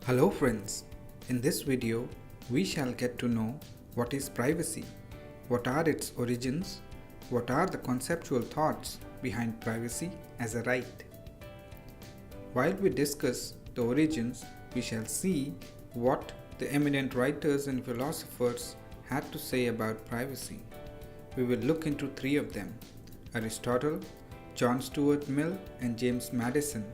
Hello friends, in this video we shall get to know what is privacy, what are its origins, what are the conceptual thoughts behind privacy as a right. While we discuss the origins, we shall see what the eminent writers and philosophers had to say about privacy. We will look into three of them: Aristotle, John Stuart Mill and James Madison.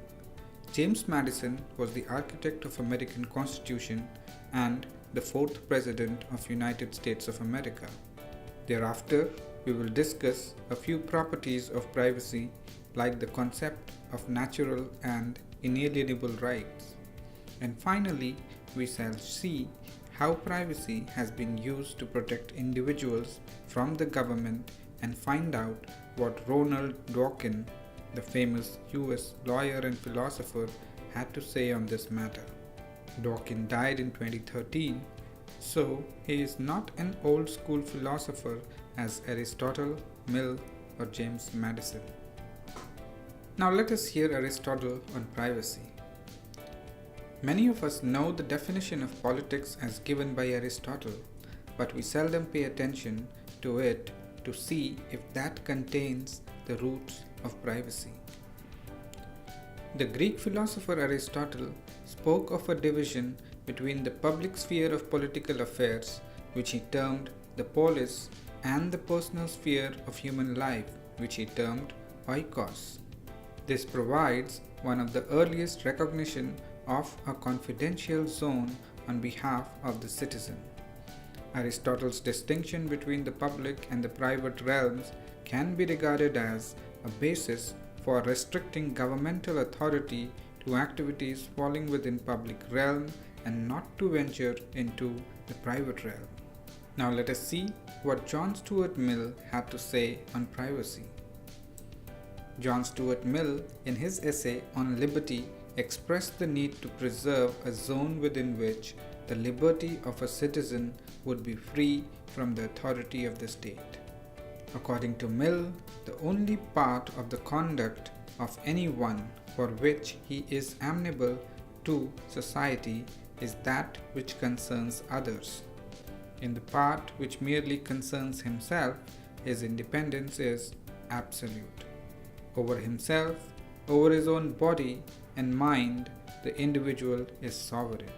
James Madison was the architect of American Constitution and the fourth President of United States of America. Thereafter, we will discuss a few properties of privacy like the concept of natural and inalienable rights. And finally, we shall see how privacy has been used to protect individuals from the government and find out what Ronald Dworkin, the famous US lawyer and philosopher, had to say on this matter. Dworkin died in 2013, so he is not an old school philosopher as Aristotle, Mill, or James Madison. Now let us hear Aristotle on privacy. Many of us know the definition of politics as given by Aristotle, but we seldom pay attention to it to see if that contains the roots of privacy. The Greek philosopher Aristotle spoke of a division between the public sphere of political affairs, which he termed the polis, and the personal sphere of human life, which he termed oikos. This provides one of the earliest recognition of a confidential zone on behalf of the citizen. Aristotle's distinction between the public and the private realms can be regarded as a basis for restricting governmental authority to activities falling within public realm and not to venture into the private realm. Now let us see what John Stuart Mill had to say on privacy. John Stuart Mill, in his essay on liberty, expressed the need to preserve a zone within which the liberty of a citizen would be free from the authority of the state. According to Mill, the only part of the conduct of anyone for which he is amenable to society is that which concerns others. In the part which merely concerns himself, his independence is absolute. Over himself, over his own body and mind, the individual is sovereign.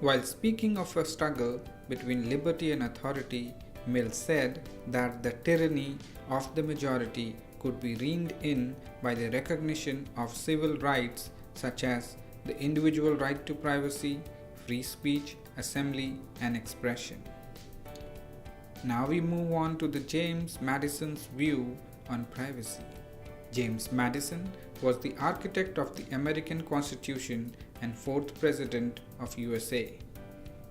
While speaking of a struggle between liberty and authority, Mill said that the tyranny of the majority could be reined in by the recognition of civil rights such as the individual right to privacy, free speech, assembly, and expression. Now we move on to the James Madison's view on privacy. James Madison was the architect of the American Constitution and fourth President of USA.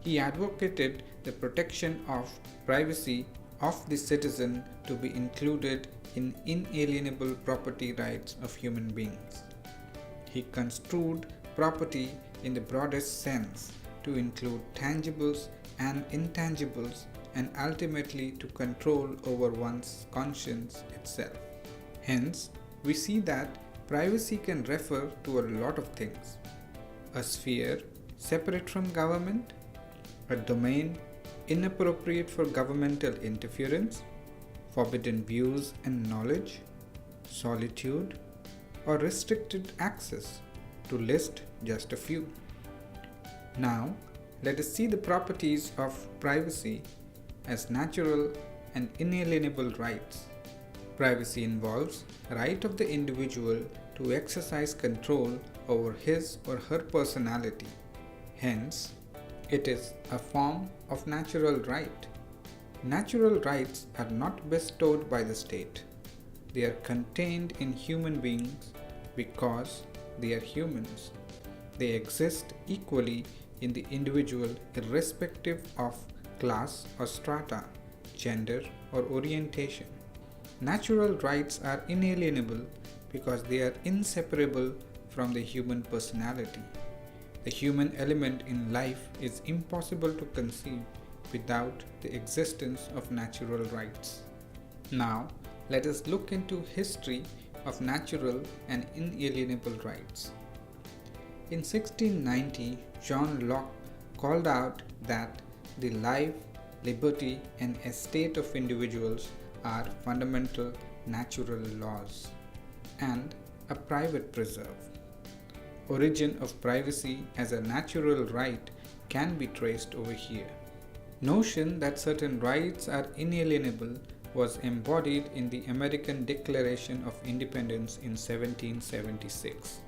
He advocated the protection of privacy of the citizen to be included in inalienable property rights of human beings. He construed property in the broadest sense to include tangibles and intangibles and ultimately to control over one's conscience itself. Hence, we see that privacy can refer to a lot of things: a sphere separate from government, a domain inappropriate for governmental interference, forbidden views and knowledge, solitude, or restricted access, to list just a few. Now, let us see the properties of privacy as natural and inalienable rights. Privacy involves the right of the individual to exercise control over his or her personality. Hence, it is a form of natural right. Natural rights are not bestowed by the state. They are contained in human beings because they are humans. They exist equally in the individual irrespective of class or strata, gender or orientation. Natural rights are inalienable because they are inseparable from the human personality. The human element in life is impossible to conceive without the existence of natural rights. Now, let us look into history of natural and inalienable rights. In 1690, John Locke called out that the life, liberty, and estate of individuals are fundamental natural laws and a private preserve. Origin of privacy as a natural right can be traced over here. Notion that certain rights are inalienable was embodied in the American Declaration of Independence in 1776.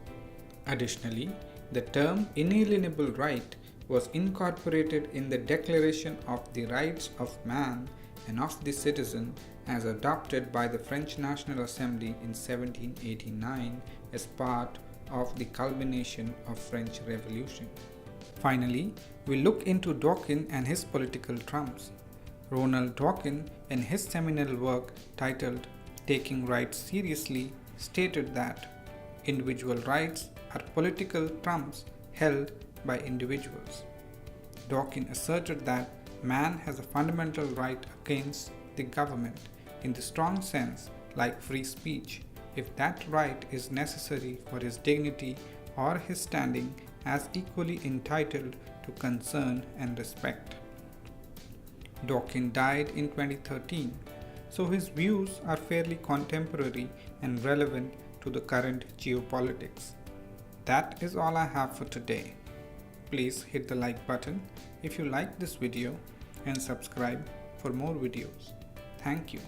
Additionally, the term inalienable right was incorporated in the Declaration of the Rights of Man and of the Citizen as adopted by the French National Assembly in 1789 as part of the culmination of French Revolution. Finally, we look into Dworkin and his political trumps. Ronald Dworkin, in his seminal work titled Taking Rights Seriously, stated that individual rights are political trumps held by individuals. Dworkin asserted that man has a fundamental right against the government in the strong sense, like free speech, if that right is necessary for his dignity or his standing as equally entitled to concern and respect. Dworkin died in 2013, so his views are fairly contemporary and relevant to the current geopolitics. That is all I have for today. Please hit the like button if you like this video and subscribe for more videos. Thank you.